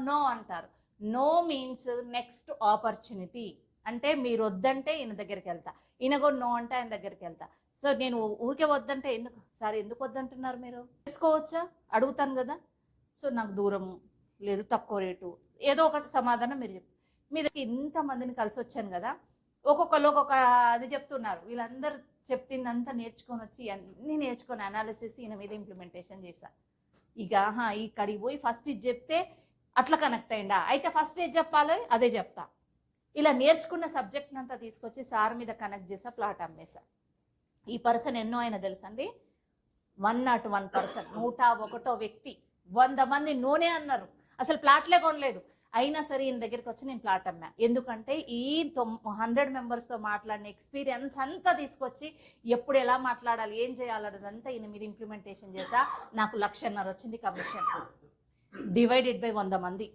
No అంటారు. No means next opportunity. అంటే మీరు వద్దంటే ఈయన దగ్గరికి వెళ్తా, ఈయన కూడా నో అంటే ఆయన దగ్గరికి వెళ్తా. సో నేను ఊరికే వద్దంటే ఎందుకు సార్, ఎందుకు వద్దంటున్నారు మీరు, చేసుకోవచ్చా అడుగుతాను కదా. సో నాకు దూరము లేదు, తక్కువ రేటు, ఏదో ఒకటి సమాధానం మీరు చెప్పి మీ దగ్గర ఇంతమందిని కలిసి వచ్చాను కదా, ఒక్కొక్కరు ఒక్కొక్క అది చెప్తున్నారు. వీళ్ళందరూ చెప్పిందంతా నేర్చుకొని వచ్చి అన్నీ నేర్చుకొని అనాలిసిస్ ఈయన మీద ఇంప్లిమెంటేషన్ చేశా. ఇక ఇక్కడికి పోయి ఫస్ట్ ఇది చెప్తే అట్లా కనెక్ట్ అయిందా, అయితే ఫస్ట్ ఏది చెప్పాలో అదే చెప్తా. ఇలా నేర్చుకున్న సబ్జెక్ట్ అంతా తీసుకొచ్చి సార్ మీద కనెక్ట్ చేసా, ప్లాట్ అమ్మేశా. ఈ పర్సన్ ఎన్నో అయినా తెలుసండి, 101 పర్సన్, 101 వ్యక్తి, 100 మంది నూనె అన్నారు, అసలు ప్లాట్లే కొనలేదు. అయినా సరే ఈయన దగ్గరికి వచ్చి నేను ప్లాట్ అమ్మా. ఎందుకంటే ఈ 100 మెంబర్స్తో మాట్లాడిన ఎక్స్పీరియన్స్ అంతా తీసుకొచ్చి ఎప్పుడు ఎలా మాట్లాడాలి, ఏం చేయాలన్నదంతా ఈయన మీద ఇంప్లిమెంటేషన్ చేశా. నాకు 1,50,000 వచ్చింది కమిషన్, డివైడెడ్ బై 100 మంది.